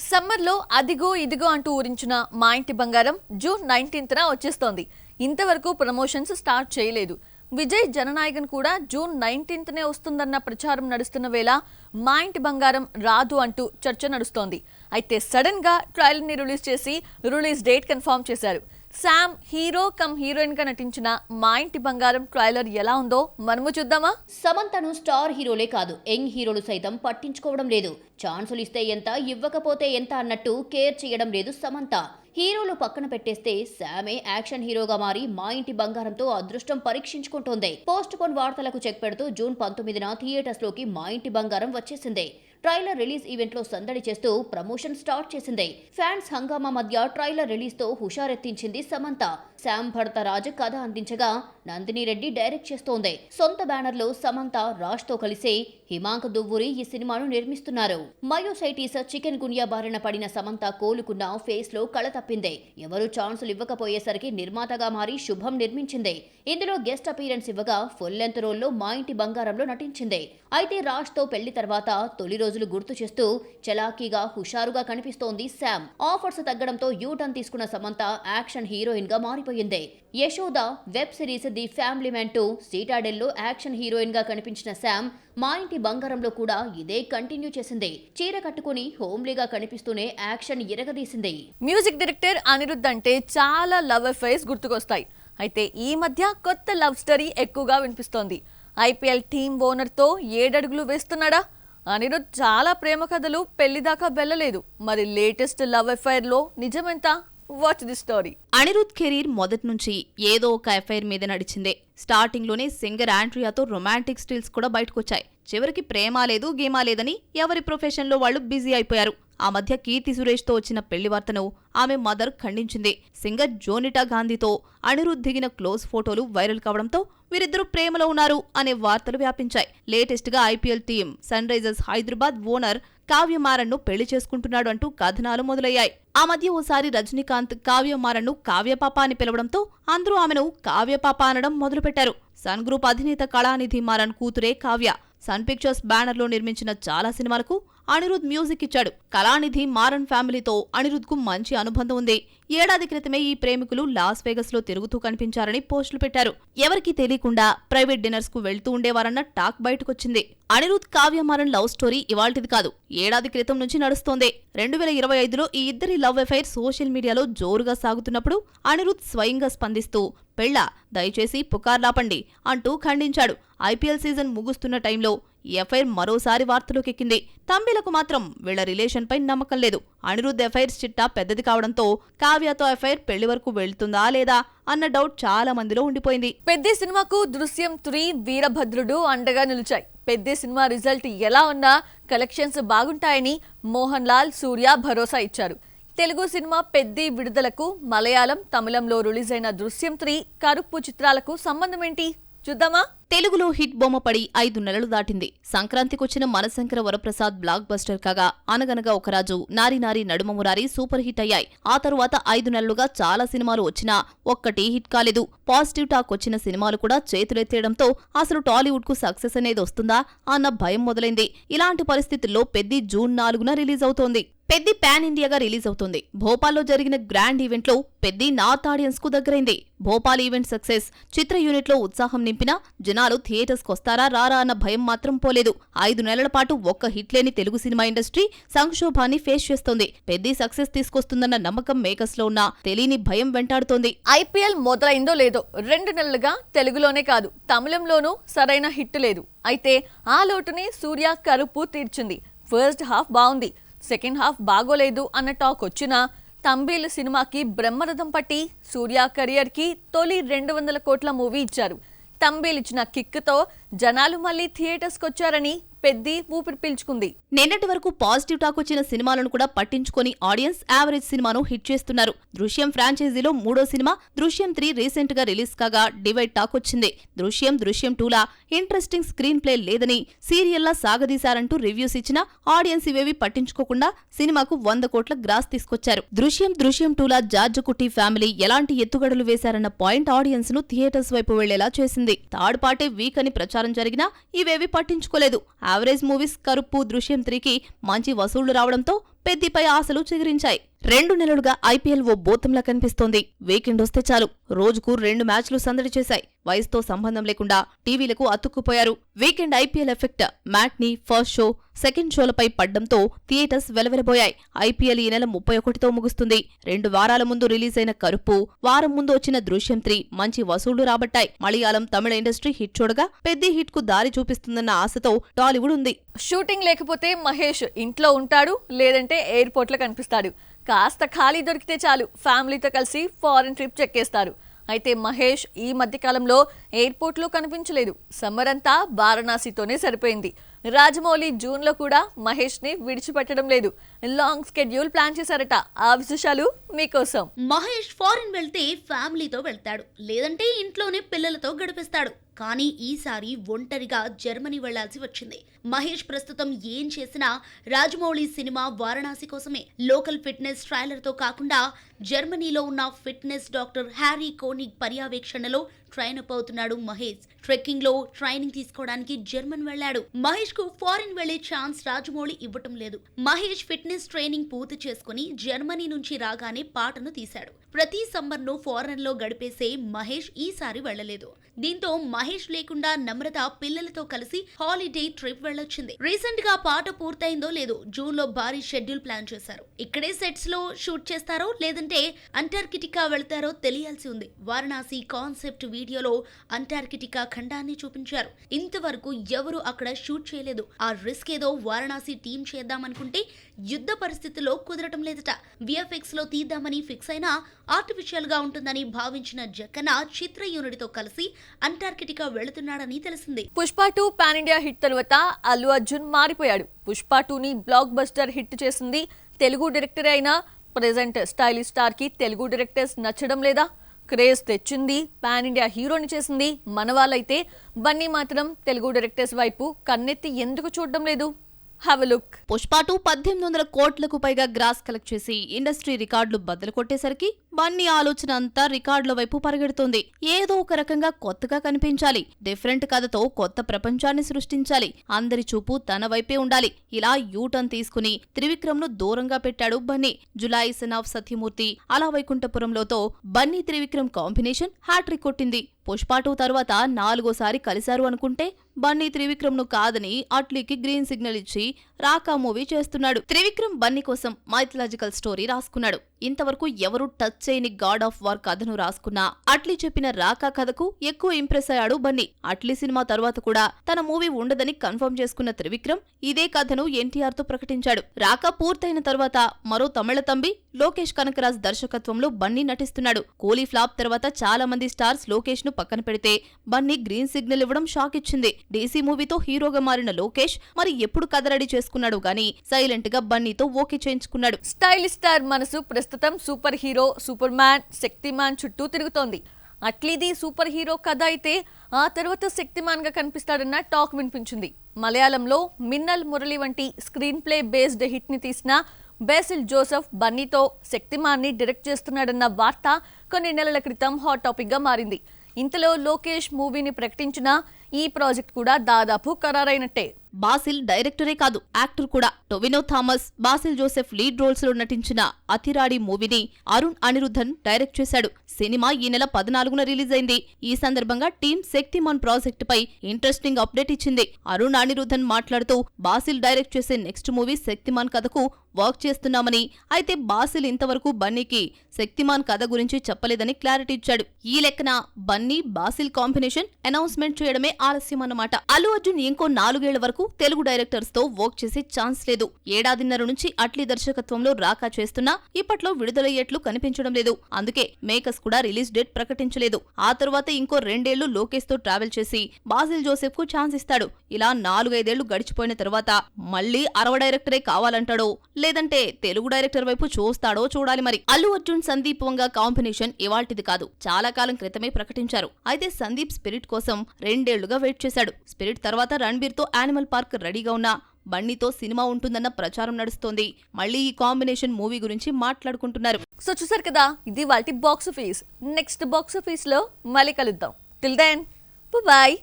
సమ్మర్లో అదిగో ఇదిగో అంటూ ఊరించిన మా ఇంటి బంగారం జూన్ 19న వచ్చేస్తోంది. ఇంతవరకు ప్రమోషన్స్ స్టార్ట్ చేయలేదు. విజయ్ జననాయకన్ కూడా జూన్ 19నే వస్తుందన్న ప్రచారం నడుస్తున్న వేళ మా ఇంటి బంగారం రాదు అంటూ చర్చ నడుస్తోంది. అయితే సడన్ గా ట్రైలర్ ని రిలీజ్ చేసి రిలీజ్ డేట్ కన్ఫర్మ్ చేశారు. శామ్ హీరో కమ్ హీరోయిన్ గా నటించిన మా ఇంటి బంగారం ట్రైలర్ ఎలా ఉందో మనము చూద్దామా? సమంతను స్టార్ హీరోలే కాదు, యంగ్ హీరోలు సైతం పట్టించుకోవడం లేదు. ఛాన్సులు ఇస్తే ఎంత, ఇవ్వకపోతే ఎంత అన్నట్టు కేర్ చేయడం లేదు సమంత. హీరోలు పక్కన పెట్టేస్తే శామే యాక్షన్ హీరోగా మారి మా ఇంటి బంగారంతో అదృష్టం పరీక్షించుకుంటోంది. పోస్ట్ పోన్ వార్తలకు చెక్ పెడుతూ జూన్ 19న థియేటర్స్ లోకి మా ఇంటి బంగారం వచ్చేసింది. ట్రైలర్ రిలీజ్ ఈవెంట్ లో సందడి చేస్తూ ప్రమోషన్ స్టార్ట్ చేసింది. ఫ్యాన్స్ హంగామా మధ్య ట్రైలర్ రిలీజ్ తో హుషారెత్తించింది సమంత. శామ్ భర్త రాజ్ కథ అందించగా నందిని రెడ్డి డైరెక్ట్ చేస్తోంది. సొంత బ్యానర్ లో సమంత రాజ్ తో కలిసి హిమాంక్ దువ్వూరి ఈ సినిమాను నిర్మిస్తున్నారు. మయోసైటిస్ చికెన్ గున్యా బారిన పడిన సమంత కోలుకున్న ఫేస్ లో కళ తప్పింది. ఎవరు ఛాన్సులు ఇవ్వకపోయేసరికి నిర్మాతగా మారి శుభం నిర్మించింది. ఇందులో గెస్ట్ అపీరెన్స్ ఇవ్వగా ఫుల్ లెంత్ రోల్లో మా ఇంటి బంగారంలో నటించింది. అయితే రాజ్ తో పెళ్లి తర్వాత తొలి రోజులు గుర్తు చేస్తూ చలాకీగా హుషారుగా కనిపిస్తోంది శామ్. ఆఫర్స్ తగ్గడంతో యూటర్న్ తీసుకున్న సమంత యాక్షన్ హీరోయిన్ గా మారిపోయింది. Yashoda web series the family man 2 Citadel లో యాక్షన్ హీరోయిన్ గా కనిపించిన శామ్ మా ఇంటి బంగారంలో కూడా ఇదే కంటిన్యూ చేసింది. చీర కట్టుకుని హోమ్లీగా కనిపిస్తూనే యాక్షన్ ఇరగదీసింది. మ్యూజిక్ డైరెక్టర్ అనిరుద్ధ్ అంటే చాలా లవ్ అఫైర్స్ గుర్తుకొస్తాయి. అయితే ఈ మధ్య కొత్త లవ్ స్టోరీ ఎక్కువగా వినిపిస్తోంది. ఐపీఎల్ టీమ్ ఓనర్ తో 7 అడుగులు వేస్తున్నాడా? అనిరుద్ధ్ చాలా ప్రేమ కథలు పెళ్లి దాకా వెళ్ళలేదు. మరి లేటెస్ట్ లవ్ అఫైర్ లో నిజమెంత? Watch the story. Anirudh career మొదటి నుంచి ఏదో ఒక అఫైర్ మీద నడిచిందే. స్టార్టింగ్ లోనే సింగర్ ఆండ్రియాతో రొమాంటిక్ స్టిల్స్ కూడా బయటకొచ్చాయి. చివరికి ప్రేమ లేదు గేమా లేదని ఎవరి ప్రొఫెషన్ లో వాళ్ళు బిజీ అయిపోయారు. ఆ మధ్య కీర్తి సురేష్ తో వచ్చిన పెళ్లి వార్తను ఆమె మదర్ ఖండించింది. సింగర్ జోనిటా గాంధీతో అనిరుద్ధ్ దిగిన క్లోజ్ ఫోటోలు వైరల్ కావడంతో వీరిద్దరూ ప్రేమలో ఉన్నారు అనే వార్తలు వ్యాపించాయి. లేటెస్ట్ గా IPL team Sunrisers Hyderabad owner Kavya Maran ను పెళ్లి చేసుకుంటున్నాడు అంటూ కథనాలు మొదలయ్యాయి. ఆ మధ్య ఓసారి రజనీకాంత్ కావ్యమారన్ ను కావ్యపాప అని పిలవడంతో అందరూ ఆమెను కావ్యపాప అనడం మొదలుపెట్టారు. సన్ గ్రూప్ అధినేత కళానిధి మారన్ కూతురే కావ్య. సన్ పిక్చర్స్ బ్యానర్ లో నిర్మించిన చాలా సినిమాలకు అనిరుద్ధ్ మ్యూజిక్ ఇచ్చాడు. కళానిధి మారన్ ఫ్యామిలీతో అనిరుద్ధ్ కు మంచి అనుబంధం ఉంది. ఏడాది క్రితమే ఈ ప్రేమికులు లాస్ వేగస్ లో తిరుగుతూ కనిపించారని పోస్టులు పెట్టారు. ఎవరికీ తెలియకుండా ప్రైవేట్ డిన్నర్స్ కు వెళ్తూ ఉండేవారన్న టాక్ బయటకొచ్చింది. అనిరుద్ధ్ కావ్యమారన్ లవ్ స్టోరీ ఇవాల్టిది కాదు, ఏడాది క్రితం నుంచి నడుస్తోంది. 2025లో ఈ ఇద్దరి లవ్ అఫైర్ సోషల్ మీడియాలో జోరుగా సాగుతున్నప్పుడు అనిరుద్ధ్ స్వయంగా స్పందిస్తూ పెళ్ళా, దయచేసి పుకార్లాపండి అంటూ ఖండించాడు. ఐపీఎల్ సీజన్ ముగుస్తున్న టైంలో ఈ అఫైర్ మరోసారి వార్తలోకెక్కింది. తంబిలకు మాత్రం వీళ్ల రిలేషన్ పై నమ్మకం లేదు. అనిరుద్ధ్ అఫైర్స్ చిట్టా పెద్దది కావడంతో కావ్యతో అఫైర్ పెళ్లి వరకు వెళ్తుందా లేదా అన్న డౌట్ చాలా మందిలో ఉండిపోయింది. పెద్ద సినిమాకు దృశ్యం 3 వీరభద్రుడు అండగా నిలిచాయి. పెద్ద సినిమా రిజల్ట్ ఎలా ఉన్నా కలెక్షన్స్ బాగుంటాయని మోహన్ లాల్, సూర్య భరోసా ఇచ్చారు. తెలుగు సినిమా పెద్ది విడుదలకు మలయాళం, తమిళంలో రిలీజ్ అయిన దృశ్యం 3 కరుప్పు చిత్రాలకు సంబంధం ఏంటి చూద్దామా? తెలుగులో హిట్ బొమ్మ పడి 5 నెలలు దాటింది. సంక్రాంతికొచ్చిన మనశంకర వరప్రసాద్ బ్లాక్ బస్టర్ కాగా అనగనగా ఒకరాజు, నారి నారి నడుమ మురారి సూపర్ హిట్ అయ్యాయి. ఆ తరువాత 5 నెలలుగా చాలా సినిమాలు వచ్చినా ఒక్కటి హిట్ కాలేదు. పాజిటివ్ టాక్ వచ్చిన సినిమాలు కూడా చేతులెత్తేయడంతో అసలు టాలీవుడ్ కు సక్సెస్ అనేది వస్తుందా అన్న భయం మొదలైంది. ఇలాంటి పరిస్థితుల్లో పెద్ది జూన్ 4న రిలీజ్ అవుతోంది. పెద్ది పాన్ ఇండియాగా రిలీజ్ అవుతుంది. భోపాల్లో జరిగిన గ్రాండ్ ఈవెంట్ లో పెద్ది నార్త్ ఆడియన్స్ కు దగ్గరైంది. భోపాల్ ఈవెంట్ సక్సెస్ చిత్ర యూనిట్ లో ఉత్సాహం నింపినా జనాలు థియేటర్స్ కొస్తారా రారా అన్న భయం మాత్రం పోలేదు. 5 నెలల పాటు ఒక్క హిట్ లేని తెలుగు సినిమా ఇండస్ట్రీ సంక్షోభాన్ని ఫేస్ చేస్తోంది. పెద్ది సక్సెస్ తీసుకొస్తుందన్న నమ్మకం మేకర్స్ లో ఉన్నా తెలియని భయం వెంటాడుతోంది. ఐపీఎల్ మొదలైందో లేదో 2 నెలలుగా తెలుగులోనే కాదు తమిళంలోనూ సరైన హిట్ లేదు. అయితే ఆ లోటుని సూర్య కరుపు తీర్చింది. ఫస్ట్ హాఫ్ బాగుంది, సెకండ్ హాఫ్ బాగోలేదు అన్న టాక్ వచ్చినా తంబిల్ సినిమాకి బ్రహ్మరథం పట్టి సూర్య కెరియర్ కి తొలి 200 కోట్ల మూవీ ఇచ్చారు. తంబిల్ ఇచ్చిన కిక్తో జనాలు మళ్లీ థియేటర్స్ కొచ్చారని పెద్ది ఊపిరి పీల్చుకుంది. నిన్నటి వరకు పాజిటివ్ టాక్ వచ్చిన సినిమాలను కూడా పట్టించుకొని ఆడియన్స్ యావరేజ్ సినిమాను హిట్ చేస్తున్నారు. దృశ్యం ఫ్రాంచైజీలో 3వ సినిమా దృశ్యం 3 రీసెంట్ గా రిలీజ్ కాగా డివైడ్ టాక్ వచ్చింది. దృశ్యం 2లా ఇంట్రెస్టింగ్ స్క్రీన్ ప్లే లేదని సీరియల్లా సాగదీశారంటూ రివ్యూస్ ఇచ్చినా ఆడియన్స్ ఇవేవి పట్టించుకోకుండా సినిమాకు 100 కోట్ల గ్రాస్ తీసుకొచ్చారు. దృశ్యం 2లా జార్జ్ కుట్టి ఫ్యామిలీ ఎలాంటి ఎత్తుగడలు వేశారన్న పాయింట్ ఆడియన్స్ ను థియేటర్స్ వైపు వెళ్లేలా చేసింది. థర్డ్ పార్టీ వీక్ అని ప్రచారం జరిగినా ఇవేవి పట్టించుకోలేదు. యావరేజ్ మూవీస్ కరుప్పు, దృశ్యం 3కి మంచి వసూళ్లు రావడంతో పెద్దిపై ఆశలు చిగురించాయి. 2 నెలలుగా ఐపీఎల్ ఓ బోతంలా కనిపిస్తోంది. వీకెండ్ వస్తే చాలు రోజుకు 2 మ్యాచ్లు సందడి చేశాయి. వయసుతో సంబంధం లేకుండా టీవీలకు అతుక్కుపోయారు. Weekend IPL effect matinee, first show, second షోలపై పడ్డంతో థియేటర్స్ వెలవెలబోయాయి. ఐపీఎల్ ఈ నెల 31తో ముగుస్తుంది. 2 వారాల ముందు రిలీజ్ అయిన కరుప్పు, వారం ముందు వచ్చిన దృశ్యం 3 మంచి వసూళ్లు రాబట్టాయి. మలయాళం, తమిళ ఇండస్ట్రీ హిట్ చూడగా పెద్ద హిట్ కు దారి చూపిస్తుందన్న ఆశతో టాలీవుడ్ ఉంది. షూటింగ్ లేకపోతే మహేష్ ఇంట్లో ఉంటాడు, లేదంటే ఎయిర్పోర్ట్లో కనిపిస్తాడు. కాస్త ఖాళీ దొరికితే చాలు ఫ్యామిలీతో కలిసి ఫారెన్ ట్రిప్ చెక్కేస్తారు. అయితే మహేష్ ఈ మధ్యకాలంలో ఎయిర్పోర్ట్లో కనిపించలేదు. సమ్మర్ అంతా వారణాసితోనే సరిపోయింది. రాజమౌళి జూన్లో కూడా మహేష్ని విడిచిపెట్టడం లేదు. లాంగ్ స్కెడ్యూల్ ప్లాన్ చేశారట. ఆ విశేషాలు మీకోసం. మహేష్ ఫారిన్ వెళ్తే ఫ్యామిలీతో వెళ్తాడు, లేదంటే ఇంట్లోనే పిల్లలతో గడిపిస్తాడు. కానీ ఈసారి ఒంటరిగా జర్మనీ వెళ్లాల్సి వచ్చింది. మహేష్ ప్రస్తుతం ఏం చేసినా రాజమౌళి సినిమా వారణాసి కోసమే. లోకల్ ఫిట్నెస్ ట్రైలర్ తో కాకుండా జర్మనీలో ఉన్న ఫిట్నెస్ డాక్టర్ హ్యారీ కోనిగ్ పర్యవేక్షణలో ట్రైన్ అప్ అవుతున్నాడు మహేష్. ట్రెక్కింగ్ లో ట్రైనింగ్ తీసుకోవడానికి జర్మన్ వెళ్లాడు. మహేష్ కు ఫారిన్ వెళ్లే ఛాన్స్ రాజమౌళి ఇవ్వటం లేదు. మహేష్ ఫిట్నెస్ ట్రైనింగ్ పూర్తి చేసుకుని జర్మనీ నుంచి రాగానే పాటను తీశాడు. ప్రతి సమ్మర్ ను ఫారెన్ లో గడిపేసే మహేష్ ఈసారి వెళ్లలేదు. దీంతో మహేష్ లేకుండా నమ్రత పిల్లలతో కలిసి హాలిడే ట్రిప్ వెళ్ళొచ్చింది. రీసెంట్ గా పాట పూర్తయిందో లేదో జూన్ లో భారీ షెడ్యూల్ ప్లాన్ చేశారు. ఇక్కడే సెట్స్ లో షూట్ చేస్తారో లేదంటే అంటార్కిటికా వెళ్తారో తెలియాల్సి ఉంది. వారణాసి కాన్సెప్ట్ వీడియోలో అంటార్కిటికా ఖండాన్ని చూపించారు. ఇంతవరకు ఎవరు అక్కడ షూట్ చేయలేదు. ఆ రిస్క్ ఏదో వారణాసి టీం చేద్దామనుకుంటే యుద్ధ పరిస్థితుల్లో కుదరటం లేదట. విఎఫ్ఎక్స్ లో తీద్దామని ఫిక్స్ అయినా ఆర్టిఫిషియల్ గా ఉంటుందని భావించిన జక్కన చిత్ర యూనిట్ తో కలిసి అంటార్కిటికా వెళుతున్నాడని తెలిసింది. పుష్ప 2 పాన్ ఇండియా హిట్ తర్వాత అల్లు అర్జున్ మారిపోయాడు. పుష్ప 2ని బ్లాక్ బస్టర్ హిట్ చేసింది తెలుగు డైరెక్టర్ అయినా ప్రెజెంట్ స్టైలిష్ స్టార్ కి తెలుగు డైరెక్టర్స్ నచ్చడం లేదా? క్రేజ్ తెచ్చింది, పాన్ ఇండియా హీరోని చేసింది మన వాళ్ళైతే బన్నీ మాత్రం తెలుగు డైరెక్టర్స్ వైపు కన్నెత్తి ఎందుకు చూడడం లేదు? Have a look. పుష్ప 2 1800 కోట్లకు పైగా గ్రాస్ కలెక్ట్ చేసి ఇండస్ట్రీ రికార్డులు బద్దలు కొట్టేసరికి బన్నీ ఆలోచన అంతా రికార్డుల వైపు పరిగెడుతోంది. ఏదో ఒక రకంగా కొత్తగా కనిపించాలి, డిఫరెంట్ కథతో కొత్త ప్రపంచాన్ని సృష్టించాలి, అందరి చూపు తన వైపే ఉండాలి. ఇలా యూటర్న్ తీసుకుని త్రివిక్రమ్ ను దూరంగా పెట్టాడు Bunny. July son of Satyamurthy, అలా వైకుంఠపురంలోతో బన్నీ త్రివిక్రమ్ కాంబినేషన్ హ్యాట్రిక్ కొట్టింది. పుష్ప 2 తర్వాత 4వసారి కలిశారు అనుకుంటే బన్నీ త్రివిక్రమ్ ను కాదని అట్లీకి గ్రీన్ సిగ్నల్ ఇచ్చి రాకా మూవీ చేస్తున్నాడు. త్రివిక్రమ్ బన్నీ కోసం మైథలాజికల్ స్టోరీ రాసుకున్నాడు. ఇంతవరకు ఎవరు టచ్ చేయని గాడ్ ఆఫ్ వార్ కథను రాసుకున్నా అట్లీ చెప్పిన రాకా కథకు ఎక్కువ ఇంప్రెస్ అయ్యాడు బన్నీ. అట్లీ సినిమా తర్వాత కూడా తన మూవీ ఉండదని కన్ఫర్మ్ చేసుకున్న త్రివిక్రమ్ ఇదే కథను ఎన్టీఆర్ తో ప్రకటించాడు. రాకా పూర్తయిన తర్వాత మరో తమిళ తంబి లోకేష్ కనకరాజ్ దర్శకత్వంలో బన్నీ నటిస్తున్నాడు. కూలీ ఫ్లాప్ తర్వాత చాలా మంది స్టార్స్ లోకేష్ ను పక్కన పెడితే బన్నీ గ్రీన్ సిగ్నల్ ఇవ్వడం షాక్ ఇచ్చింది. డీసీ మూవీతో హీరోగా మారిన లోకేష్ మరి ఎప్పుడు కథ రెడీ చేసుకున్నాడు గానీ సైలెంట్ గా బన్నీతో ఓకే చేయించుకున్నాడు. స్టైలిష్ స్టార్ మనసు ప్రస్తుతం super hero, super man, Shaktimaan చుట్టూ తిరుగుతోంది. అట్లీది సూపర్ హీరో కథ అయితే ఆ తర్వాత శక్తిమాన్ గా కనిపిస్తాడన్న టాక్ వినిపించింది. మలయాళంలో మిన్నల్ మురళి వంటి స్క్రీన్ ప్లే బేస్డ్ హిట్ ని తీసిన బేసిల్ జోసెఫ్ బన్నీతో శక్తిమాన్ ని డైరెక్ట్ చేస్తున్నాడన్న వార్త కొన్ని నెలల క్రితం హాట్ టాపిక్ గా మారింది. ఇంతలో లోకేష్ మూవీని ప్రకటించిన ఈ ప్రాజెక్ట్ కూడా దాదాపు ఖరారైనట్టే. బాసిల్ డైరెక్టరే కాదు, యాక్టర్ కూడా. టొవినో థామస్, బాసిల్ జోసెఫ్ లీడ్ రోల్స్ లో నటించిన అతిరాడి మూవీని అరుణ్ అనిరుద్ధన్ డైరెక్ట్ చేశాడు. సినిమా ఈ నెల 14న రిలీజ్ అయింది. ఈ సందర్భంగా టీమ్ శక్తిమాన్ ప్రాజెక్ట్ పై ఇంట్రెస్టింగ్ అప్డేట్ ఇచ్చింది. అరుణ్ అనిరుద్ధన్ మాట్లాడుతూ బాసిల్ డైరెక్ట్ చేసే నెక్స్ట్ మూవీ శక్తిమాన్ కథకు వర్క్ చేస్తున్నామని, అయితే బాసిల్ ఇంతవరకు బన్నీకి శక్తిమాన్ కథ గురించి చెప్పలేదని క్లారిటీ ఇచ్చాడు. ఈ లెక్కన బన్నీ బాసిల్ కాంబినేషన్ అనౌన్స్మెంట్ చేయడమే ఆలస్యం అన్నమాట. అల్లు అర్జున్ ఇంకో 4 ఏళ్ల వరకు తెలుగు డైరెక్టర్స్ తో వర్క్ చేసే ఛాన్స్ లేదు. ఏడాదిన్నర నుంచి అట్లీ దర్శకత్వంలో రాకా చేస్తున్నా ఇప్పట్లో విడుదలయ్యేట్లు కనిపించడం లేదు. అందుకే మేకర్స్ కూడా రిలీజ్ డేట్ ప్రకటించలేదు. ఆ తరువాత ఇంకో 2 ఏళ్లు లోకేష్ తో ట్రావెల్ చేసి బాసిల్ జోసెఫ్ కు ఛాన్స్ ఇస్తాడు. ఇలా 4-5 ఏళ్లు గడిచిపోయిన తర్వాత మళ్లీ 60 డైరెక్టరే కావాలంటాడో లేదంటే తెలుగు డైరెక్టర్ వైపు చూస్తాడో చూడాలి మరి. అల్లు అర్జున్ సందీప్ వంగ కాంబినేషన్ ఇవాల్టిది కాదు, చాలా కాలం క్రితమే ప్రకటించారు. అయితే సందీప్ స్పిరిట్ కోసం 2 ఏళ్లుగా వెయిట్ చేశాడు. స్పిరిట్ తర్వాత రణ్బీర్ తో యానిమల్ పార్క్ రెడీగా ఉన్న బన్నీతో సినిమా ఉంటుందన్న ప్రచారం నడుస్తోంది. మళ్ళీ ఈ కాంబినేషన్ మూవీ గురించి మాట్లాడుకుంటున్నారు. సో చూసారు కదా, ఇది వాటి box office. Next box office లో మళ్ళీ కలుద్దాం. Till then bye.